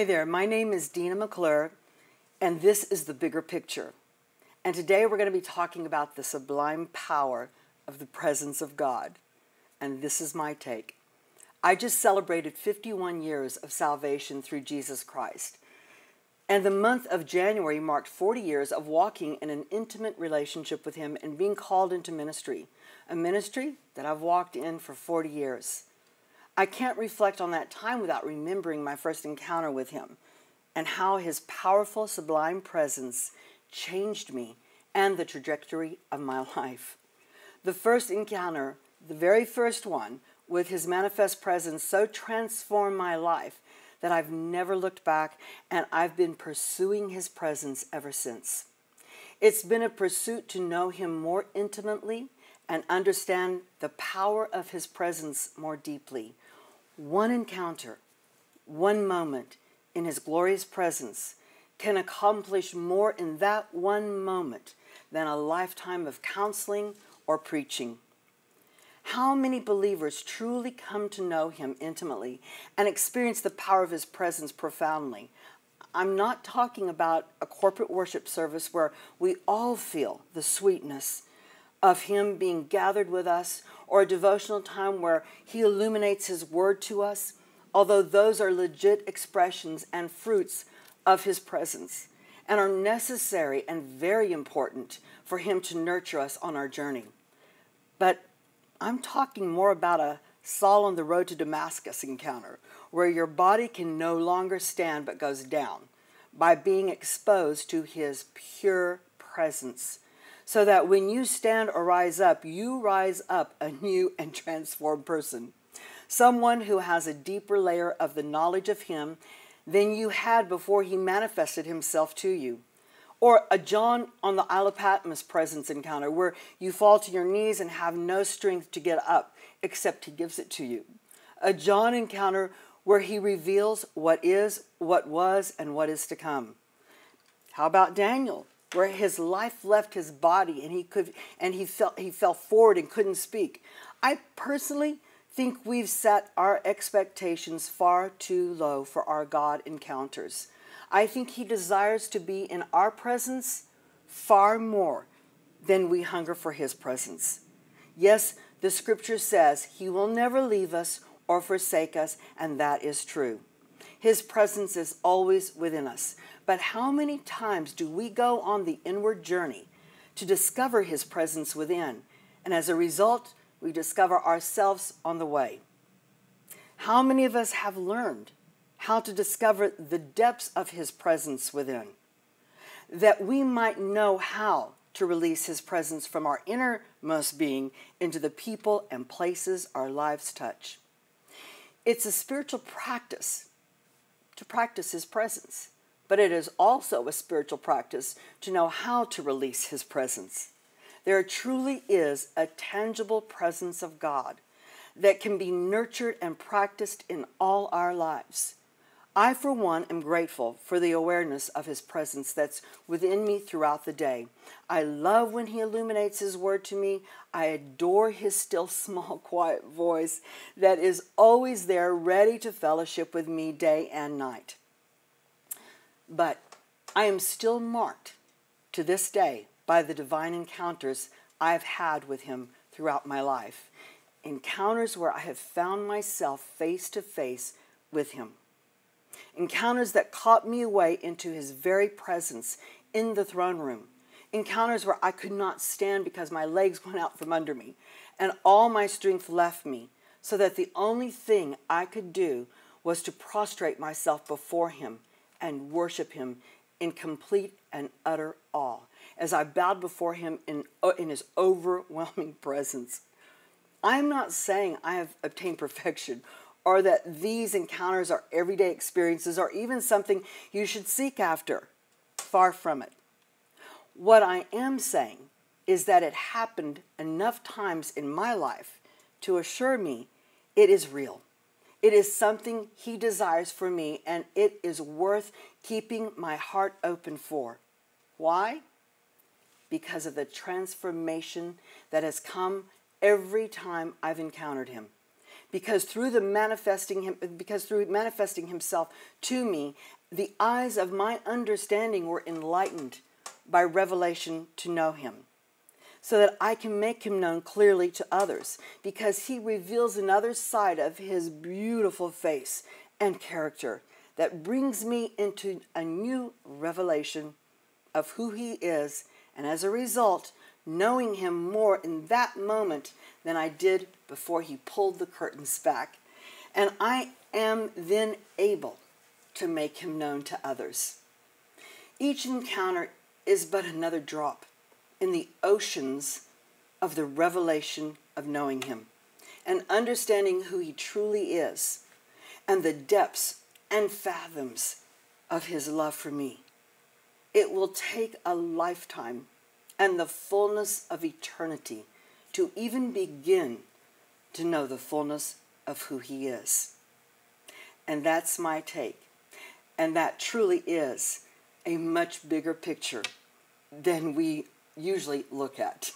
Hi there, my name is Dina McClure, and this is The Bigger Picture. And today we're going to be talking about the sublime power of the presence of God. And this is my take. I just celebrated 51 years of salvation through Jesus Christ. And the month of January marked 40 years of walking in an intimate relationship with Him and being called into ministry. A ministry that I've walked in for 40 years. I can't reflect on that time without remembering my first encounter with Him and how His powerful, sublime presence changed me and the trajectory of my life. The first encounter, the very first one, with His manifest presence so transformed my life that I've never looked back, and I've been pursuing His presence ever since. It's been a pursuit to know Him more intimately and understand the power of His presence more deeply. One encounter, one moment in His glorious presence can accomplish more in that one moment than a lifetime of counseling or preaching. How many believers truly come to know Him intimately and experience the power of His presence profoundly? I'm not talking about a corporate worship service where we all feel the sweetness of Him being gathered with us, or a devotional time where He illuminates His word to us, although those are legit expressions and fruits of His presence and are necessary and very important for Him to nurture us on our journey. But I'm talking more about a Saul on the road to Damascus encounter, where your body can no longer stand but goes down by being exposed to His pure presence, so that when you stand or rise up, you rise up a new and transformed person. Someone who has a deeper layer of the knowledge of Him than you had before He manifested Himself to you. Or a John on the Isle of Patmos presence encounter, where you fall to your knees and have no strength to get up, except He gives it to you. A John encounter where he reveals what is, what was, and what is to come. How about Daniel, where his life left his body and he fell forward and couldn't speak? I personally think we've set our expectations far too low for our God encounters. I think He desires to be in our presence far more than we hunger for His presence. Yes, the scripture says He will never leave us or forsake us, and that is true. His presence is always within us. But how many times do we go on the inward journey to discover His presence within, and as a result, we discover ourselves on the way? How many of us have learned how to discover the depths of His presence within, that we might know how to release His presence from our innermost being into the people and places our lives touch? It's a spiritual practice to practice His presence, but it is also a spiritual practice to know how to release His presence. There truly is a tangible presence of God that can be nurtured and practiced in all our lives. I, for one, am grateful for the awareness of His presence that's within me throughout the day. I love when He illuminates His word to me. I adore His still, small, quiet voice that is always there, ready to fellowship with me day and night. But I am still marked to this day by the divine encounters I've had with Him throughout my life. Encounters where I have found myself face to face with Him. Encounters that caught me away into His very presence in the throne room. Encounters where I could not stand because my legs went out from under me and all my strength left me, so that the only thing I could do was to prostrate myself before Him and worship Him in complete and utter awe as I bowed before Him in His overwhelming presence. I'm not saying I have obtained perfection, or that these encounters are everyday experiences, or even something you should seek after. Far from it. What I am saying is that it happened enough times in my life to assure me it is real. It is something He desires for me, and it is worth keeping my heart open for. Why? Because of the transformation that has come every time I've encountered Him. because through manifesting himself to me, the eyes of my understanding were enlightened by revelation to know him, so that I can make him known clearly to others, because he reveals another side of his beautiful face and character that brings me into a new revelation of who he is, and as a result, knowing him more in that moment than I did before he pulled the curtains back. And I am then able to make him known to others. Each encounter is but another drop in the oceans of the revelation of knowing him and understanding who he truly is and the depths and fathoms of his love for me. It will take a lifetime and the fullness of eternity to even begin to know the fullness of who he is. And that's my take. And that truly is a much bigger picture than we usually look at.